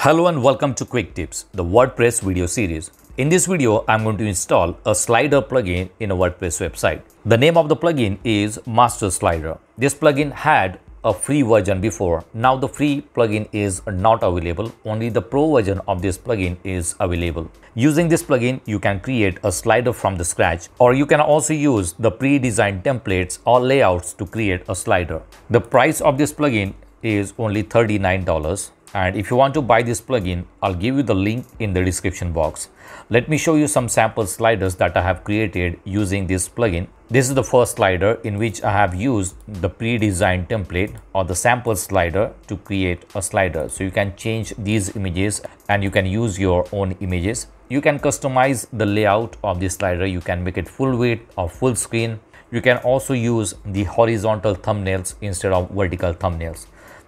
Hello and welcome to Quick Tips, the WordPress video series. In this video, I'm going to install a slider plugin in a WordPress website. The name of the plugin is Master Slider. This plugin had a free version before. Now the free plugin is not available. Only the pro version of this plugin is available. Using this plugin, you can create a slider from the scratch, or you can also use the pre-designed templates or layouts to create a slider. The price of this plugin is only $39. And if you want to buy this plugin, I'll give you the link in the description box. Let me show you some sample sliders that I have created using this plugin. This is the first slider in which I have used the pre-designed template or the sample slider to create a slider. So you can change these images and you can use your own images. You can customize the layout of this slider. You can make it full width or full screen. You can also use the horizontal thumbnails instead of vertical thumbnails.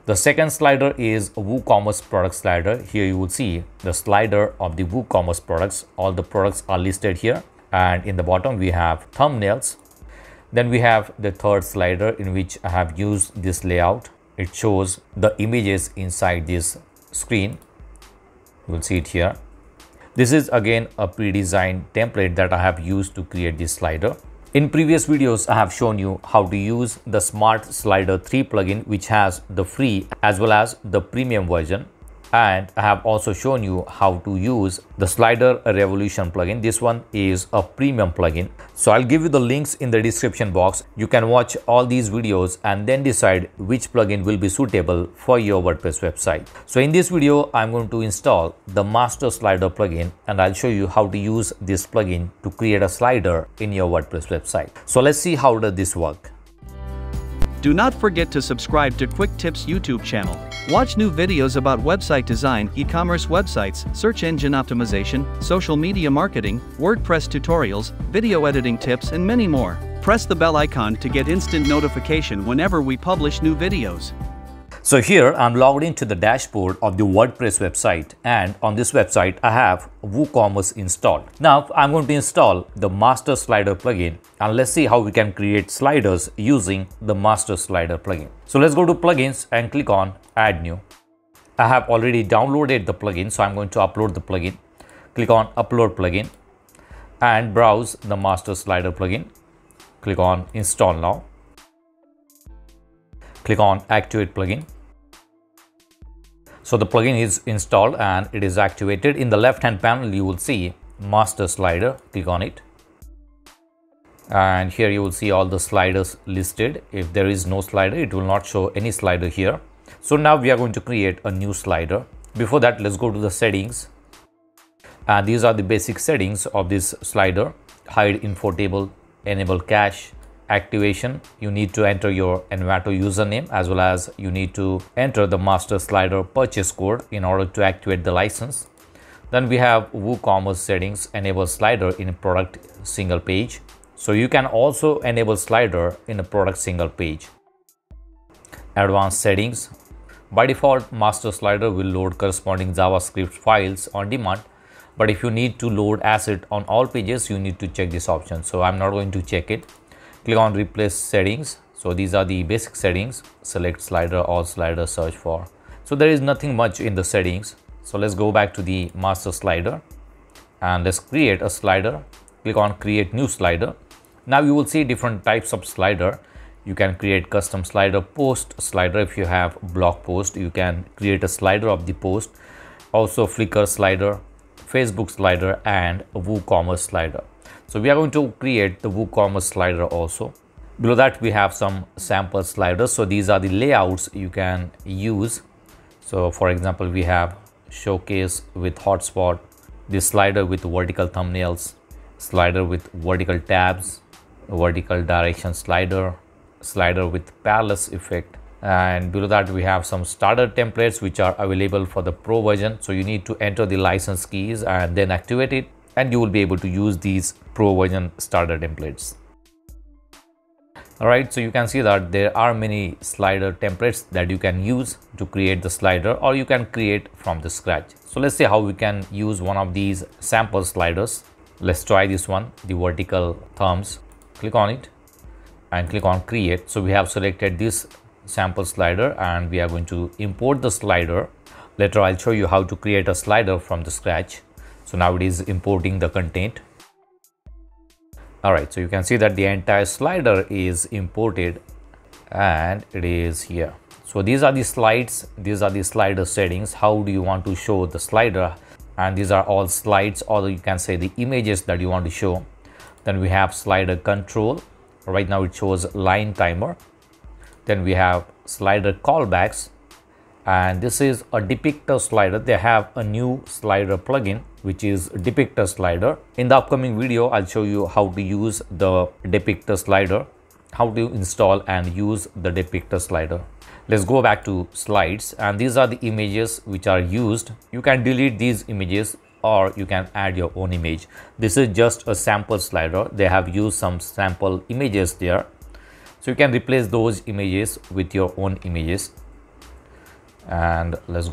The second slider is a WooCommerce product slider. Here you will see the slider of the WooCommerce products. All the products are listed here, and in the bottom we have thumbnails. Then we have the third slider in which I have used this layout. It shows the images inside this screen. You will see it here. This is again a pre-designed template that I have used to create this slider. In previous videos, I have shown you how to use the Smart Slider 3 plugin, which has the free as well as the premium version. And I have also shown you how to use the Slider Revolution plugin. This one is a premium plugin. So I'll give you the links in the description box. You can watch all these videos and then decide which plugin will be suitable for your WordPress website. So in this video, I'm going to install the Master Slider plugin, and I'll show you how to use this plugin to create a slider in your WordPress website. So let's see how does this work. Do not forget to subscribe to Quick Tips YouTube channel. Watch new videos about website design, e-commerce websites, search engine optimization, social media marketing, WordPress tutorials, video editing tips, and many more. Press the bell icon to get instant notification whenever we publish new videos. So here I'm logged into the dashboard of the WordPress website, and on this website I have WooCommerce installed. Now I'm going to install the Master Slider plugin, and let's see how we can create sliders using the Master Slider plugin. So let's go to plugins and click on add new. I have already downloaded the plugin, so I'm going to upload the plugin. Click on upload plugin and browse the Master Slider plugin. Click on install now. Click on activate plugin. So the plugin is installed and it is activated. In the left hand panel you will see Master Slider. Click on it, and here you will see all the sliders listed. If there is no slider, it will not show any slider here. So now we are going to create a new slider. Before that, let's go to the settings, and these are the basic settings of this slider. Hide info table, enable cache, activation. You need to enter your Envato username, as well as you need to enter the Master Slider purchase code in order to activate the license. Then we have WooCommerce settings, enable slider in a product single page. So you can also enable slider in a product single page. Advanced settings. By default, Master Slider will load corresponding JavaScript files on demand. But if you need to load asset on all pages, you need to check this option. So I'm not going to check it. Click on replace settings. So these are the basic settings. Select slider, all slider, search for. So there is nothing much in the settings. So let's go back to the Master Slider and let's create a slider. Click on create new slider. Now you will see different types of slider. You can create custom slider, post slider. If you have blog post, you can create a slider of the post. Also Flickr slider, Facebook slider, and a WooCommerce slider. So we are going to create the WooCommerce slider also. Below that we have some sample sliders. So these are the layouts you can use. So for example, we have showcase with hotspot, this slider with vertical thumbnails, slider with vertical tabs, vertical direction slider, slider with parallax effect. And below that we have some starter templates which are available for the pro version. So you need to enter the license keys and then activate it, and you will be able to use these pro version starter templates. Alright, so you can see that there are many slider templates that you can use to create the slider, or you can create from the scratch. So let's see how we can use one of these sample sliders. Let's try this one, the vertical thumbs. Click on it and click on create. So we have selected this sample slider and we are going to import the slider Later I'll show you how to create a slider from the scratch. So now it is importing the content. Alright, so you can see that the entire slider is imported and it is here. So these are the slides, these are the slider settings. How do you want to show the slider? And these are all slides, or you can say the images that you want to show. Then we have slider control. Right now it shows line timer. Then we have slider callbacks, and this is a depictor slider. They have a new slider plugin which is depictor slider. In the upcoming video I'll show you how to use the depictor slider, how to install and use the depictor slider. Let's go back to slides, and these are the images which are used. You can delete these images or you can add your own image. This is just a sample slider. They have used some sample images there, so you can replace those images with your own images. And let's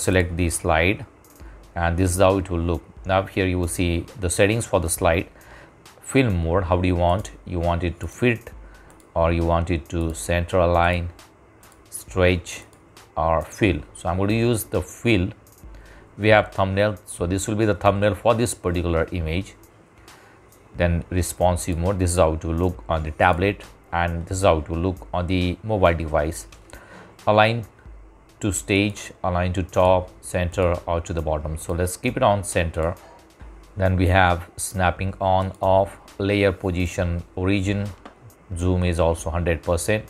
select the slide, and this is how it will look. Now here you will see the settings for the slide. Fill mode, how do you want it to fit, or you want it to center align, stretch, or fill. So I'm going to use the fill. We have thumbnail, so this will be the thumbnail for this particular image. Then responsive mode, this is how it will look on the tablet, and this is how it will look on the mobile device. Align to stage, align to top, center, or to the bottom. So let's keep it on center. Then we have snapping on, off, layer position, origin, zoom is also 100%,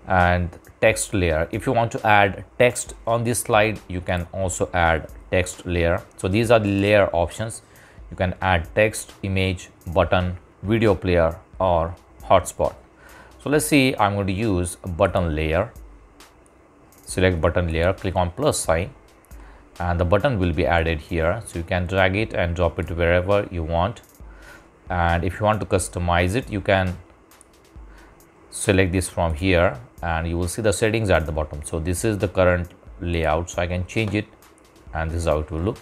and text layer. If you want to add text on this slide, you can also add text layer. So these are the layer options. You can add text, image, button, video player, or hotspot. So let's see, I'm going to use a button layer. Select button layer, click on plus sign, and the button will be added here. So you can drag it and drop it wherever you want. And if you want to customize it, you can select this from here, and you will see the settings at the bottom. So this is the current layout, so I can change it, and this is how it will look.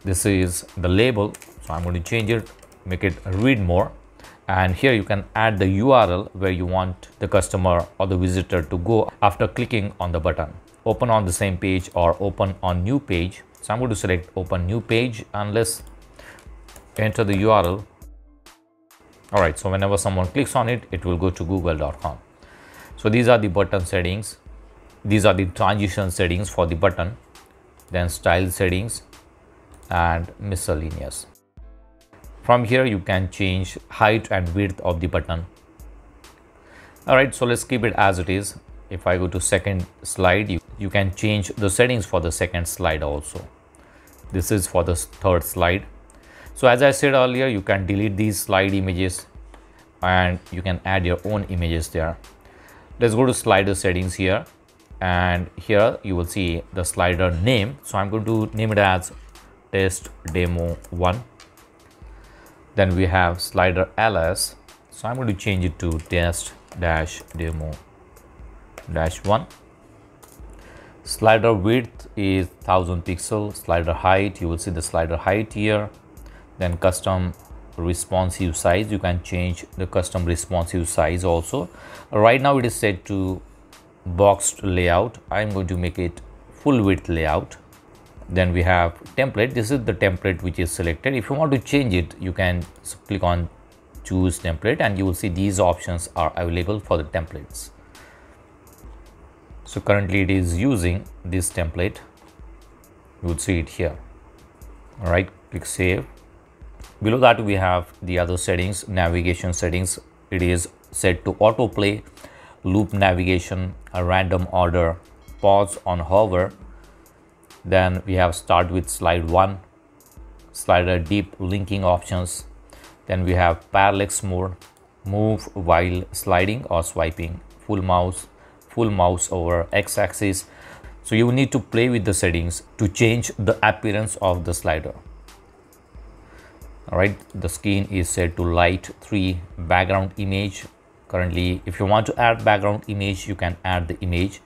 This is the label, so I'm going to change it, make it read more. And here you can add the URL where you want the customer or the visitor to go after clicking on the button. Open on the same page or open on new page. So I'm going to select open new page, and let's enter the URL. All right, so whenever someone clicks on it, it will go to google.com. So these are the button settings. These are the transition settings for the button, then style settings and miscellaneous. From here you can change height and width of the button. All right, so let's keep it as it is. If I go to second slide, you can change the settings for the second slide also. This is for the third slide. So as I said earlier, you can delete these slide images and you can add your own images there. Let's go to slider settings here, and here you will see the slider name. So I'm going to name it as test demo 1. Then we have slider ls, so I'm going to change it to test dash demo dash 1. Slider width is 1000 pixel. Slider height, you will see the slider height here. Then custom responsive size, you can change the custom responsive size also. Right now it is set to boxed layout. I'm going to make it full width layout. Then we have template. This is the template which is selected. If you want to change it, you can click on choose template, and you will see these options are available for the templates. So currently it is using this template. You would see it here. All right, click save. Below that we have the other settings, navigation settings. It is set to autoplay, loop navigation, a random order, pause on hover. Then we have start with slide 1, slider deep linking options. Then we have parallax mode, move while sliding or swiping, full mouse over x-axis. So you need to play with the settings to change the appearance of the slider. All right, the skin is set to light 3, background image. Currently, if you want to add background image, you can add the image,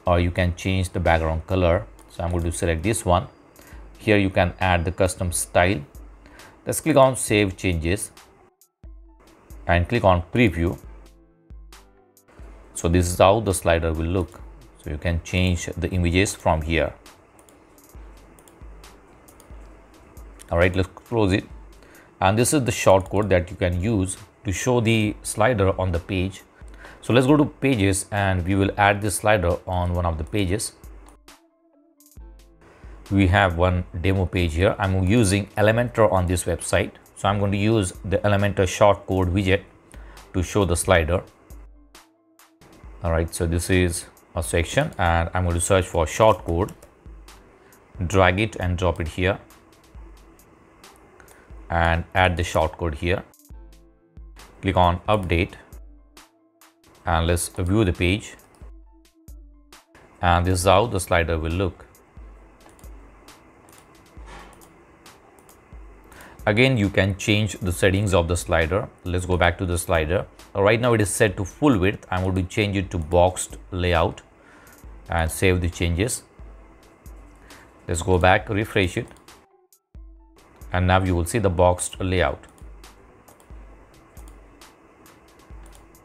or you can change the background color. So I'm going to select this one. Here you can add the custom style. Let's click on save changes and click on preview. So this is how the slider will look. So you can change the images from here. All right, let's close it. And this is the shortcode that you can use to show the slider on the page. So let's go to pages and we will add this slider on one of the pages. We have one demo page here. I'm using Elementor on this website. So I'm going to use the Elementor shortcode widget to show the slider. All right, so this is a section and I'm going to search for shortcode, drag it and drop it here and add the shortcode here. Click on update and let's view the page, and this is how the slider will look. Again, you can change the settings of the slider. Let's go back to the slider. Right now it is set to full width. I'm going to change it to boxed layout and save the changes. Let's go back, refresh it, and now you will see the boxed layout.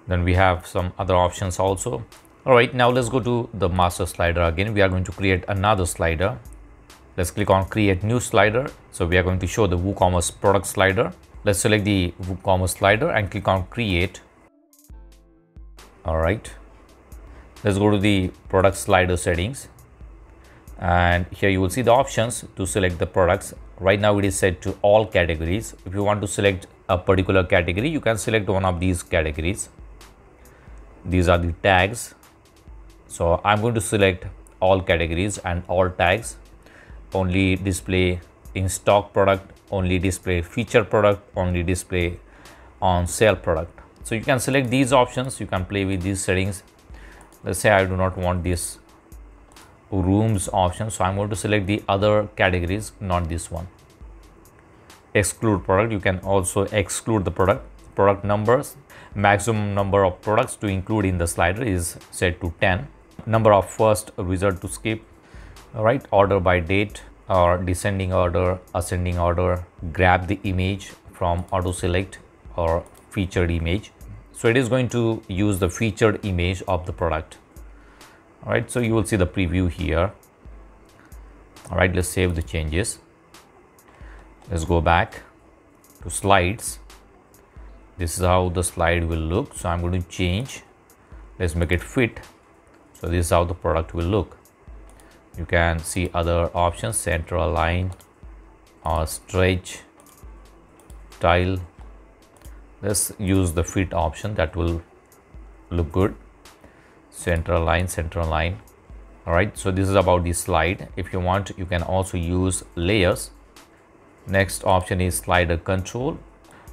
Then we have some other options also. All right, now let's go to the master slider again. We are going to create another slider. Let's click on create new slider. So we are going to show the WooCommerce product slider. Let's select the WooCommerce slider and click on create. All right, let's go to the product slider settings, and here you will see the options to select the products. Right now it is set to all categories. If you want to select a particular category, you can select one of these categories. These are the tags. So I'm going to select all categories and all tags. Only display in stock product, only display feature product, only display on sale product. So you can select these options. You can play with these settings. Let's say I do not want this rooms option, so I'm going to select the other categories, not this one. Exclude product. You can also exclude the product numbers. Maximum number of products to include in the slider is set to 10. Number of first result to skip. All right, order by date or descending order, ascending order, grab the image from auto select or featured image. So it is going to use the featured image of the product. All right, so you will see the preview here. All right, let's save the changes. Let's go back to slides. This is how the slide will look. So I'm going to change. Let's make it fit. So this is how the product will look. You can see other options: center align or stretch, tile. Let's use the fit option, that will look good. Center align, center align. All right, so this is about the slide. If you want, you can also use layers. Next option is slider control.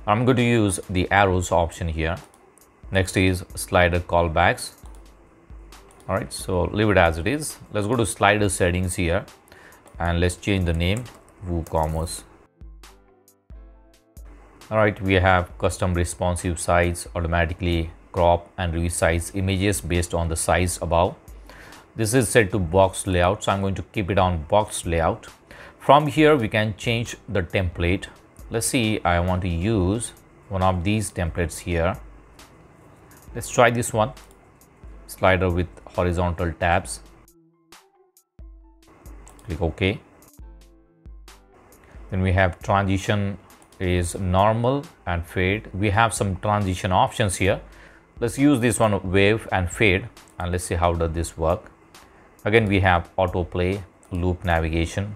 I'm going to use the arrows option here. Next is slider callbacks. All right, so leave it as it is. Let's go to slider settings here and let's change the name WooCommerce. All right, we have custom responsive size, automatically crop and resize images based on the size above. This is set to box layout, so I'm going to keep it on box layout. From here we can change the template. Let's see, I want to use one of these templates here. Let's try this one. Slider with horizontal tabs. Click OK. Then we have transition is normal and fade. We have some transition options here. Let's use this one, wave and fade, and let's see how does this work. Again, we have autoplay, loop navigation,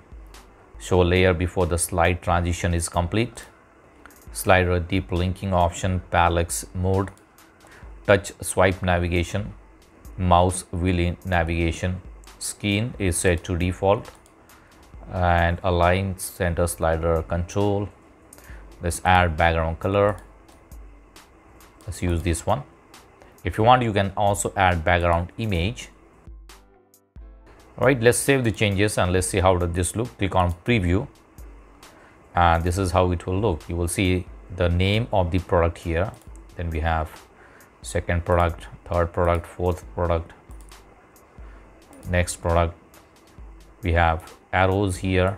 show layer before the slide transition is complete, slider deep linking option, parallax mode, touch swipe navigation, mouse wheel navigation, skin is set to default, and align center slider control. Let's add background color. Let's use this one. If you want, you can also add background image. All right, let's save the changes and let's see how does this look. Click on preview and this is how it will look. You will see the name of the product here. Then we have second product, third product, fourth product, next product. We have arrows here.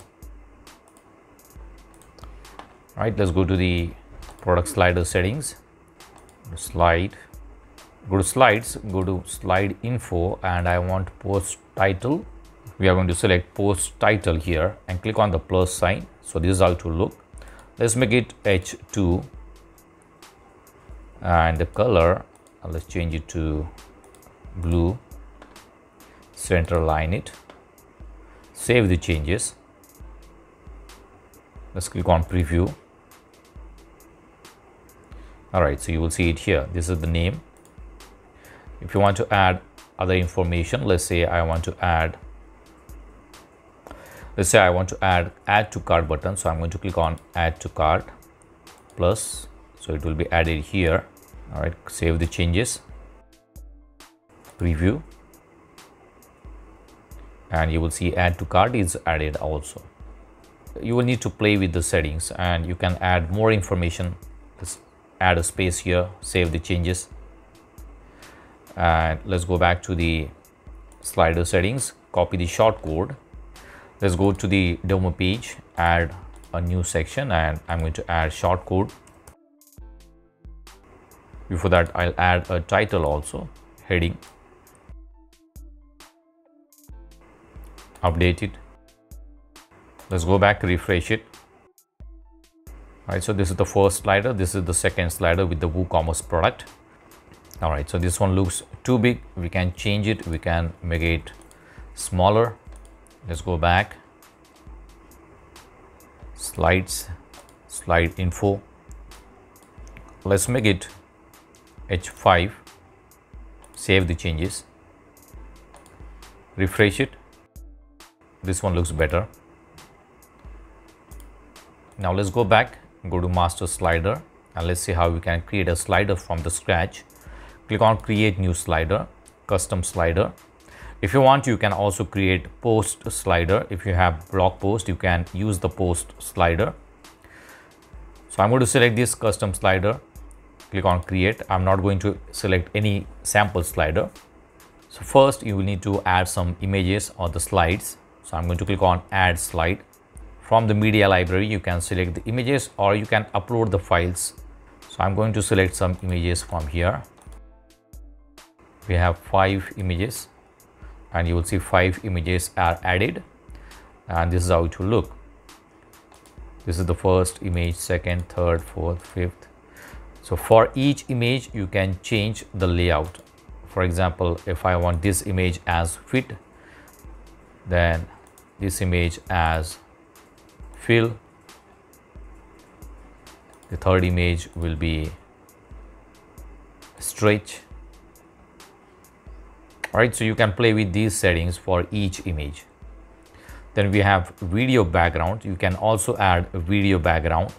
All right, let's go to the product slider settings. Slide, Go to slides, go to slide info, and I want post title. We are going to select post title here and click on the plus sign. So this is how it will look. Let's make it H2, and the color, let's change it to blue. Center line it, save the changes. Let's click on preview. All right, so you will see it here. This is the name. If you want to add other information, let's say I want to add add to cart button. So I'm going to click on add to cart plus, so it will be added here. All right, save the changes, preview, and you will see add to cart is added also. You will need to play with the settings, and you can add more information. Just add a space here, save the changes, and let's go back to the slider settings, copy the shortcode. Let's go to the demo page, add a new section, and I'm going to add shortcode. Before that, I'll add a title also, heading, update it. Let's go back, refresh it. All right, so this is the first slider, this is the second slider with the WooCommerce product. All right, so this one looks too big. We can change it, we can make it smaller. Let's go back, slides, slide info. Let's make it H5, save the changes, refresh it. This one looks better. Now let's go back, go to master slider, and let's see how we can create a slider from the scratch. Click on create new slider, custom slider. If you want, you can also create post slider. If you have blog post, you can use the post slider. So I'm going to select this custom slider, click on create. I'm not going to select any sample slider. So first you will need to add some images or the slides. So I'm going to click on add slide. From the media library, you can select the images or you can upload the files. So I'm going to select some images from here. We have 5 images, and you will see 5 images are added, and this is how it will look. This is the first image, second, third, fourth, fifth. So for each image you can change the layout. For example, if I want this image as fit, then this image as fill, the third image will be stretch. All right, so you can play with these settings for each image. Then we have video background. You can also add a video background.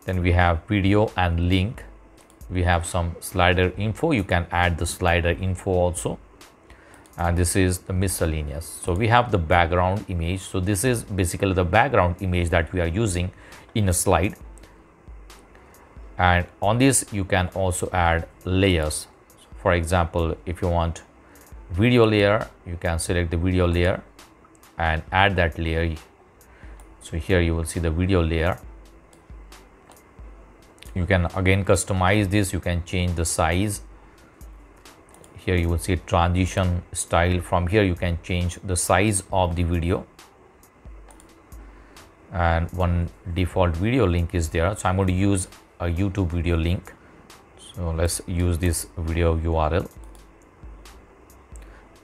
Then we have video and link. We have some slider info. You can add the slider info also. And this is the miscellaneous. So we have the background image. So this is basically the background image that we are using in a slide. And on this you can also add layers. For example, if you want video layer, you can select the video layer and add that layer. So here you will see the video layer. You can again customize this. You can change the size. Here you will see transition style. From here you can change the size of the video, and one default video link is there. So I'm going to use a YouTube video link. So let's use this video URL,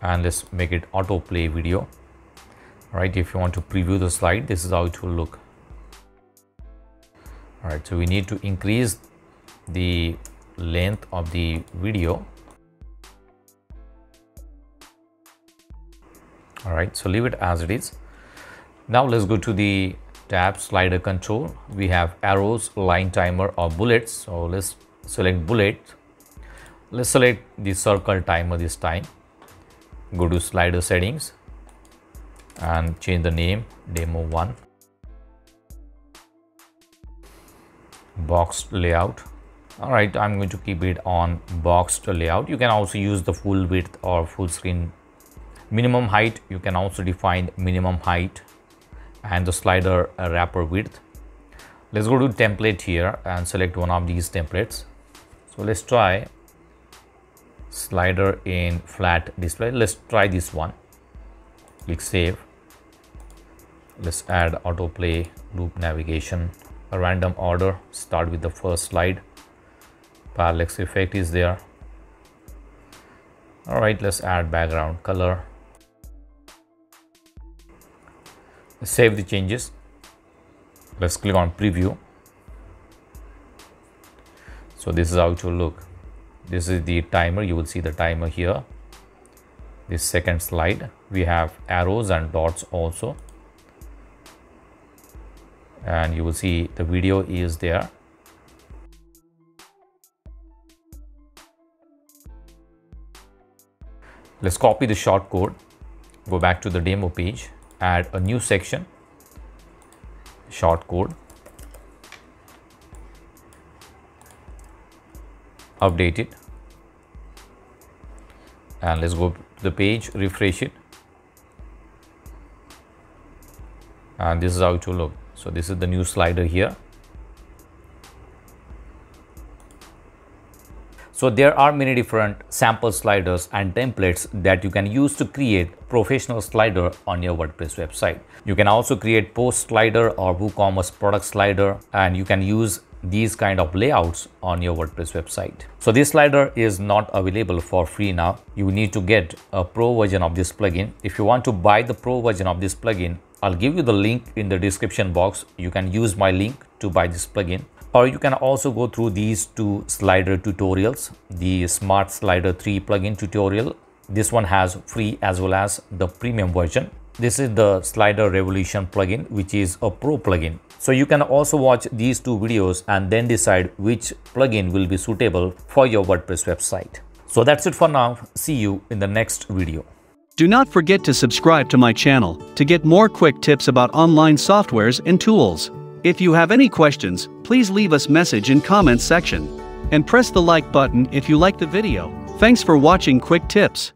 and let's make it autoplay video. All right, if you want to preview the slide, this is how it will look. All right, so we need to increase the length of the video. All right, so leave it as it is. Now let's go to the tab slider control. We have arrows, line timer or bullets. So let's select bullet. Let's select the circle timer this time. Go to slider settings and change the name demo 1. Boxed layout. All right, I'm going to keep it on boxed layout. You can also use the full width or full screen. Minimum height, you can also define minimum height, and the slider wrapper width. Let's go to template here and select one of these templates. So let's try slider in flat display. Let's try this one. Click save. Let's add autoplay, loop navigation, a random order. Start with the first slide. Parallax effect is there. All right, let's add background color. Save the changes. Let's click on preview. So this is how it will look. This is the timer. You will see the timer here. This second slide, we have arrows and dots also. And you will see the video is there. Let's copy the short code, go back to the demo page, add a new section, short code, update it, and let's go to the page, refresh it, and this is how it will look. So this is the new slider here. So there are many different sample sliders and templates that you can use to create professional slider on your WordPress website. You can also create post slider or WooCommerce product slider, and you can use these kind of layouts on your WordPress website. So this slider is not available for free now. You need to get a pro version of this plugin. If you want to buy the pro version of this plugin, I'll give you the link in the description box. You can use my link to buy this plugin. Or you can also go through these two slider tutorials, the Smart Slider 3 plugin tutorial. This one has free as well as the premium version. This is the Slider Revolution plugin, which is a pro plugin. So you can also watch these two videos and then decide which plugin will be suitable for your WordPress website. So that's it for now. See you in the next video. Do not forget to subscribe to my channel to get more quick tips about online softwares and tools. If you have any questions, please leave us message in comments section. And press the like button if you like the video. Thanks for watching Quick Tips.